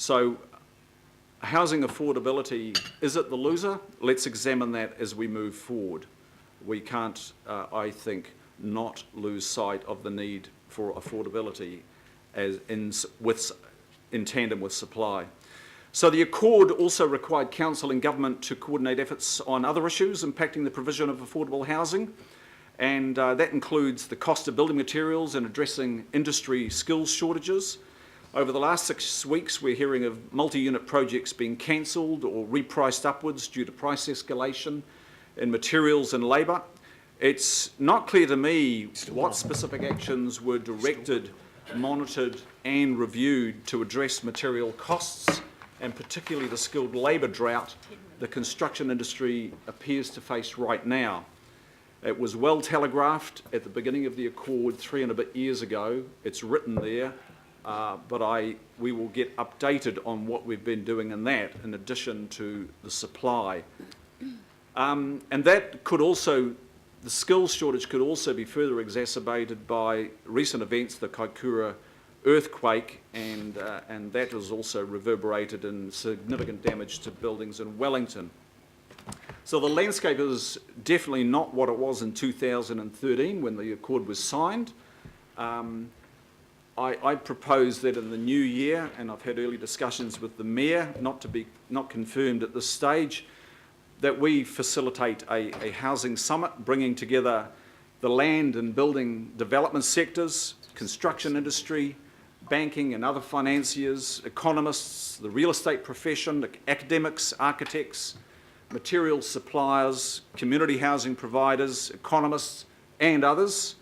So housing affordability, is it the loser? Let's examine that as we move forward. We can't, I think, not lose sight of the need for affordability as in tandem with supply. So the Accord also required Council and Government to coordinate efforts on other issues impacting the provision of affordable housing, and that includes the cost of building materials and addressing industry skills shortages. Over the last 6 weeks, we're hearing of multi-unit projects being cancelled or repriced upwards due to price escalation in materials and labour. It's not clear to me what specific actions were directed, monitored and reviewed to address material costs, and particularly the skilled labour drought the construction industry appears to face right now. It was well telegraphed at the beginning of the Accord 3 and a bit years ago. It's written there, but we will get updated on what we've been doing in that, in addition to the supply. And that could also, the skills shortage could also be further exacerbated by recent events, the Kaikoura earthquake, and that has also reverberated in significant damage to buildings in Wellington. So the landscape is definitely not what it was in 2013 when the Accord was signed. I propose that in the new year, and I've had early discussions with the Mayor, not confirmed at this stage, that we facilitate a housing summit bringing together the land and building development sectors, construction industry, banking and other financiers, economists, the real estate profession, academics, architects, materials suppliers, community housing providers, economists and others,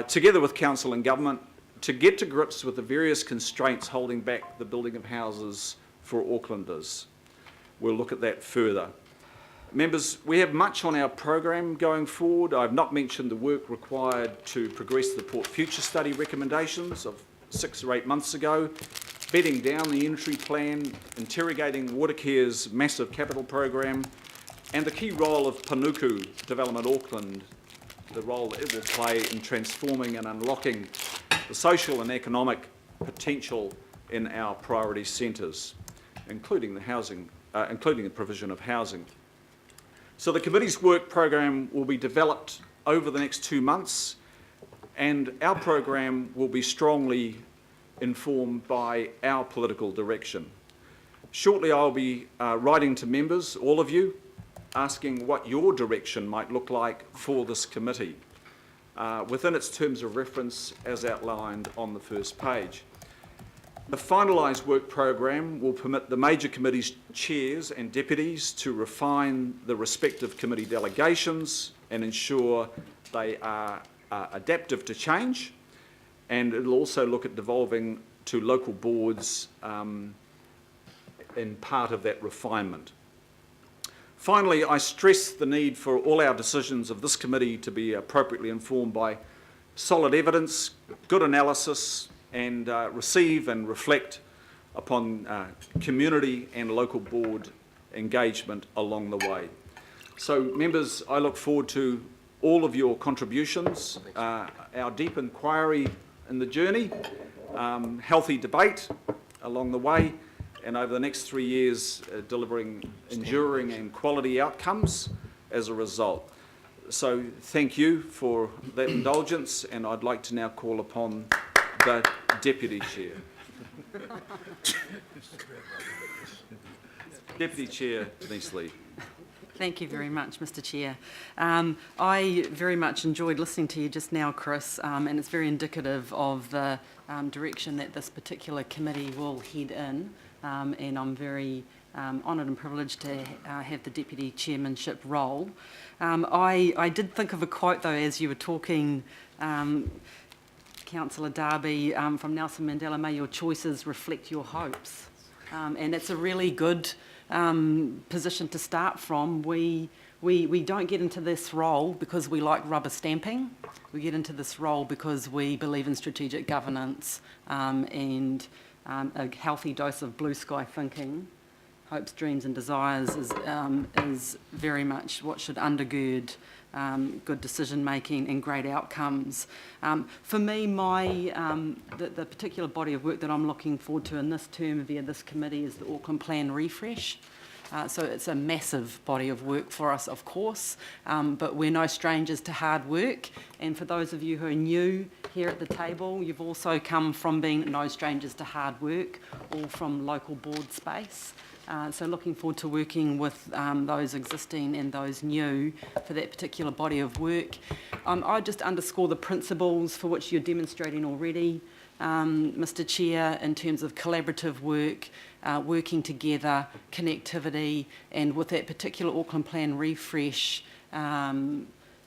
together with Council and Government, to get to grips with the various constraints holding back the building of houses for Aucklanders. We'll look at that further. Members, we have much on our program going forward. I've not mentioned the work required to progress the Port Future Study recommendations of 6 or 8 months ago, bedding down the entry plan, interrogating Watercare's massive capital program, and the key role of Panuku Development Auckland, the role that it will play in transforming and unlocking the social and economic potential in our priority centres, including the provision of housing. So the committee's work program will be developed over the next 2 months, and our program will be strongly informed by our political direction. Shortly I'll be writing to members, all of you, asking what your direction might look like for this committee within its terms of reference as outlined on the first page. The finalised work program will permit the major committees' chairs and deputies to refine the respective committee delegations and ensure they are adaptive to change, and it'll also look at devolving to local boards in part of that refinement. Finally, I stress the need for all our decisions of this committee to be appropriately informed by solid evidence, good analysis, and receive and reflect upon community and local board engagement along the way. So, members, I look forward to all of your contributions, our deep inquiry in the journey, healthy debate along the way, and over the next 3 years delivering enduring and quality outcomes as a result. So thank you for that indulgence, and I'd like to now call upon the Deputy Chair. Deputy Chair Denise Lee. Thank you very much, Mr. Chair. I very much enjoyed listening to you just now, Chris, and it's very indicative of the direction that this particular committee will head in, and I'm very honoured and privileged to have the Deputy Chairmanship role. I did think of a quote, though, as you were talking, Councillor Darby, from Nelson Mandela, "May your choices reflect your hopes." And it's a really good position to start from. We don't get into this role because we like rubber stamping. We get into this role because we believe in strategic governance and a healthy dose of blue sky thinking. Hopes, dreams and desires is very much what should undergird good decision making and great outcomes. For me, the particular body of work that I'm looking forward to in this term via this committee is the Auckland Plan Refresh. So it's a massive body of work for us, of course, but we're no strangers to hard work. And for those of you who are new here at the table, you've also come from being no strangers to hard work, or from local board space. So looking forward to working with those existing and those new for that particular body of work. I just underscore the principles for which you're demonstrating already, Mr. Chair, in terms of collaborative work, working together, connectivity, and with that particular Auckland Plan Refresh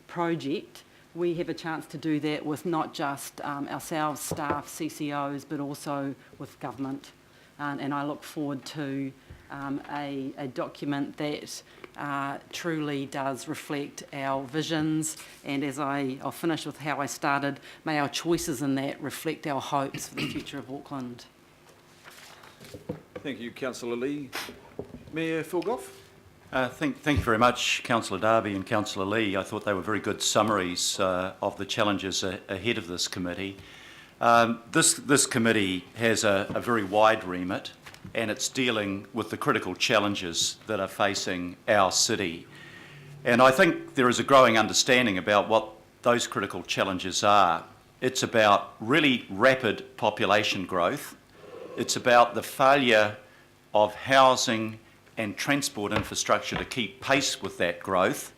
project, we have a chance to do that with not just ourselves, staff, CCOs, but also with government. And I look forward to a document that truly does reflect our visions, and I'll finish with how I started, may our choices in that reflect our hopes for the future of Auckland. Thank you, Councillor Lee. Mayor Philgoff? Thank you very much, Councillor Darby and Councillor Lee. I thought they were very good summaries of the challenges ahead of this committee. This committee has a very wide remit, and it's dealing with the critical challenges that are facing our city. And I think there is a growing understanding about what those critical challenges are. It's about really rapid population growth. It's about the failure of housing and transport infrastructure to keep pace with that growth.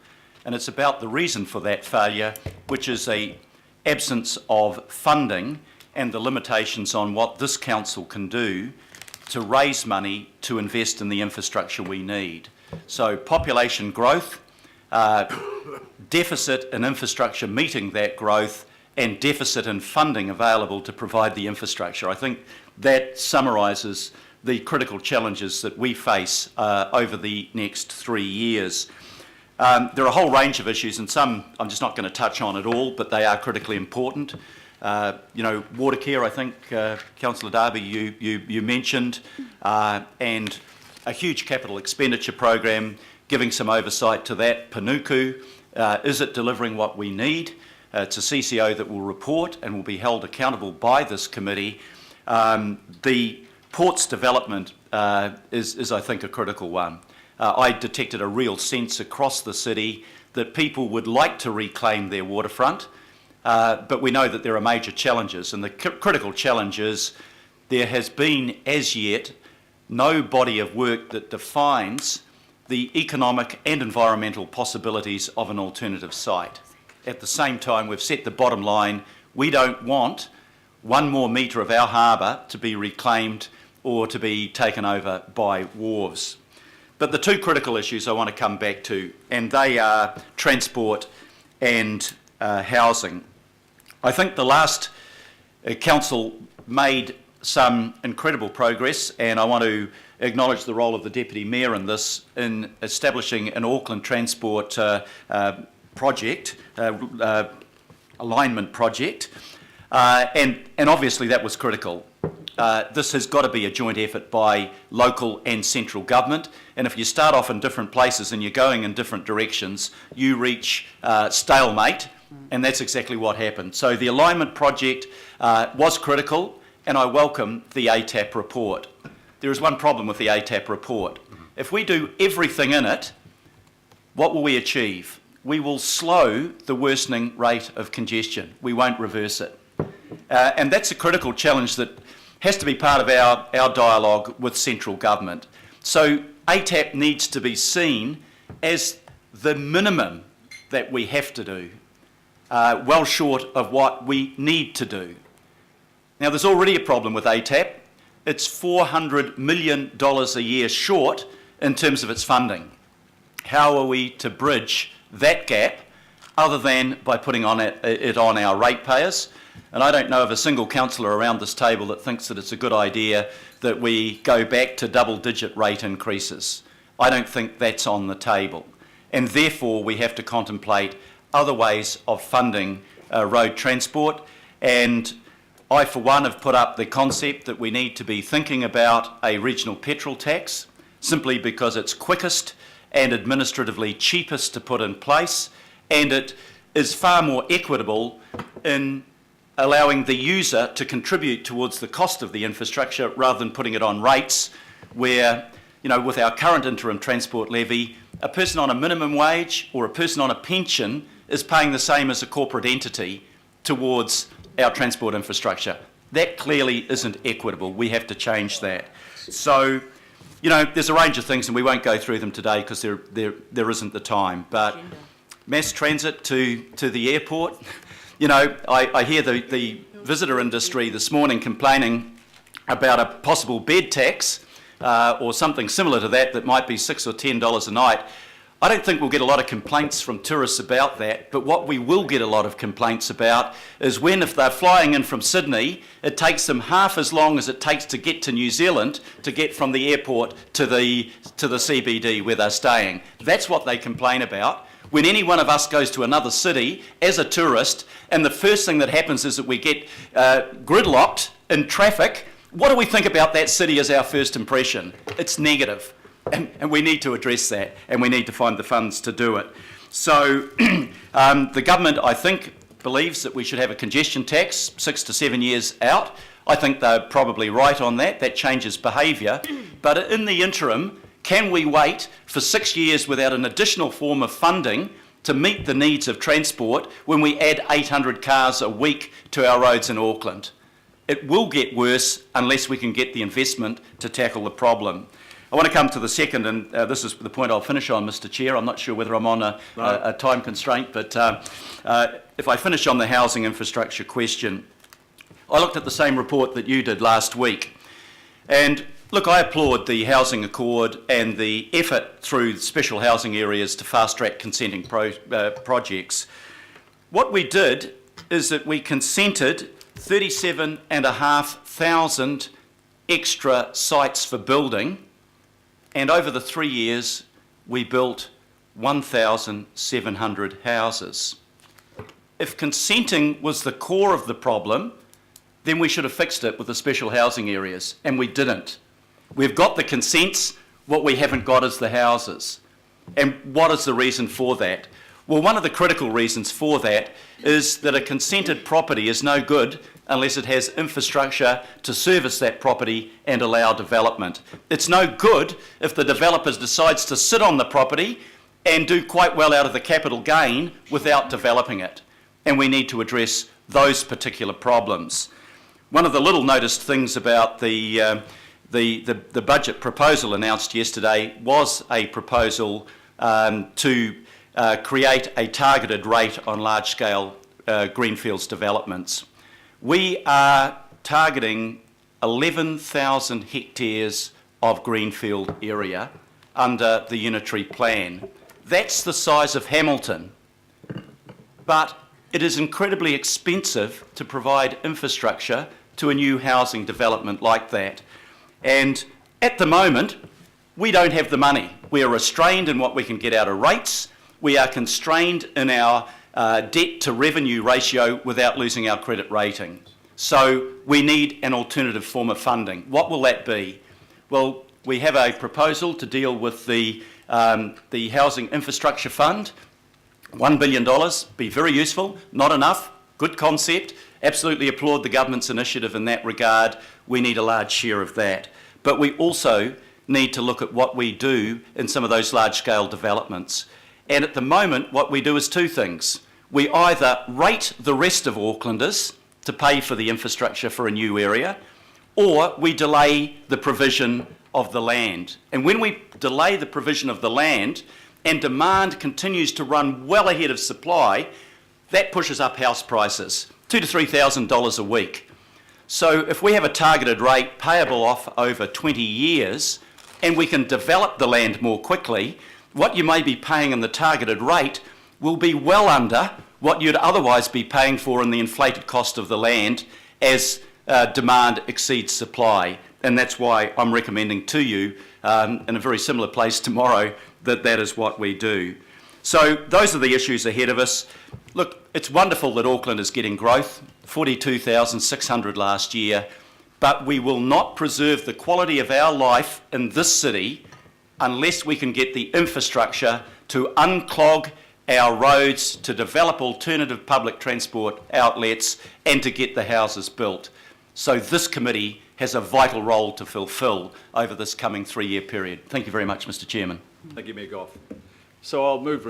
And it's about the reason for that failure, which is an absence of funding and the limitations on what this council can do to raise money to invest in the infrastructure we need. So population growth, deficit in infrastructure meeting that growth, and deficit in funding available to provide the infrastructure. I think that summarises the critical challenges that we face over the next 3 years. There are a whole range of issues, and some I'm just not going to touch on at all, but they are critically important. Water care, I think, Councillor Darby, you mentioned, and a huge capital expenditure program, giving some oversight to that. Panuku, is it delivering what we need? It's a CCO that will report and will be held accountable by this committee. The ports development is, I think, a critical one. I detected a real sense across the city that people would like to reclaim their waterfront, but we know that there are major challenges, and the critical challenge is there has been, as yet, no body of work that defines the economic and environmental possibilities of an alternative site. At the same time, we've set the bottom line: we don't want one more metre of our harbour to be reclaimed or to be taken over by wharves. But the two critical issues I want to come back to, and they are transport and housing. I think the last council made some incredible progress, and I want to acknowledge the role of the Deputy Mayor in this, in establishing an Auckland transport project, alignment project, and obviously that was critical. This has got to be a joint effort by local and central government, and if you start off in different places and you're going in different directions, you reach stalemate, and that's exactly what happened. So the alignment project was critical, and I welcome the ATAP report. There is one problem with the ATAP report. If we do everything in it, what will we achieve? We will slow the worsening rate of congestion. We won't reverse it. And that's a critical challenge that has to be part of our dialogue with central government. So ATAP needs to be seen as the minimum that we have to do, well short of what we need to do. Now, there's already a problem with ATAP. It's $400 million a year short in terms of its funding. How are we to bridge that gap other than by putting it on our ratepayers? And I don't know of a single councillor around this table that thinks that it's a good idea that we go back to double-digit rate increases. I don't think that's on the table. And therefore, we have to contemplate other ways of funding road transport. And I, for one, have put up the concept that we need to be thinking about a regional petrol tax, simply because it's quickest and administratively cheapest to put in place, and it is far more equitable in allowing the user to contribute towards the cost of the infrastructure rather than putting it on rates where, you know, with our current interim transport levy, a person on a minimum wage or a person on a pension is paying the same as a corporate entity towards our transport infrastructure. That clearly isn't equitable. We have to change that. So, you know, there's a range of things, and we won't go through them today because there isn't the time. But mass transit to the airport, you know, I hear the visitor industry this morning complaining about a possible bed tax or something similar to that might be $6 or $10 a night. I don't think we'll get a lot of complaints from tourists about that, but what we will get a lot of complaints about is when, if they're flying in from Sydney, it takes them half as long as it takes to get to New Zealand to get from the airport to the CBD where they're staying. That's what they complain about. When any one of us goes to another city as a tourist, and the first thing that happens is that we get gridlocked in traffic, what do we think about that city as our first impression? It's negative. And we need to address that, and we need to find the funds to do it. So the government, I think, believes that we should have a congestion tax 6 to 7 years out. I think they're probably right on that. That changes behaviour. But in the interim, can we wait for 6 years without an additional form of funding to meet the needs of transport when we add 800 cars a week to our roads in Auckland? It will get worse unless we can get the investment to tackle the problem. I want to come to the second, and this is the point I'll finish on, Mr. Chair. I'm not sure whether I'm on a time constraint, but if I finish on the housing infrastructure question, I looked at the same report that you did last week. And look, I applaud the Housing Accord and the effort through special housing areas to fast-track consenting projects. What we did is that we consented 37,500 extra sites for building, and over the 3 years, we built 1,700 houses. If consenting was the core of the problem, then we should have fixed it with the special housing areas, and we didn't. We've got the consents, what we haven't got is the houses. And what is the reason for that? Well, one of the critical reasons for that is that a consented property is no good unless it has infrastructure to service that property and allow development. It's no good if the developer decides to sit on the property and do quite well out of the capital gain without developing it. And we need to address those particular problems. One of the little noticed things about the budget proposal announced yesterday was a proposal to create a targeted rate on large-scale greenfields developments. We are targeting 11,000 hectares of greenfield area under the unitary plan. That's the size of Hamilton, but it is incredibly expensive to provide infrastructure to a new housing development like that. And at the moment, we don't have the money. We are restrained in what we can get out of rates. We are constrained in our debt to revenue ratio without losing our credit rating. So we need an alternative form of funding. What will that be? Well, we have a proposal to deal with the Housing Infrastructure Fund. $1 billion, be very useful, not enough, good concept. Absolutely applaud the government's initiative in that regard. We need a large share of that. But we also need to look at what we do in some of those large-scale developments. And at the moment, what we do is two things. We either rate the rest of Aucklanders to pay for the infrastructure for a new area, or we delay the provision of the land. And when we delay the provision of the land and demand continues to run well ahead of supply, that pushes up house prices, $2,000 to $3,000 a week. So if we have a targeted rate payable off over 20 years and we can develop the land more quickly, what you may be paying in the targeted rate will be well under what you'd otherwise be paying for in the inflated cost of the land as demand exceeds supply. And that's why I'm recommending to you in a very similar place tomorrow that that is what we do. So those are the issues ahead of us. Look, it's wonderful that Auckland is getting growth, 42,600 last year, but we will not preserve the quality of our life in this city unless we can get the infrastructure to unclog our roads, to develop alternative public transport outlets, and to get the houses built. So this committee has a vital role to fulfil over this coming 3-year period. Thank you very much, Mr. Chairman. Thank you, Mayor Goff. So I'll move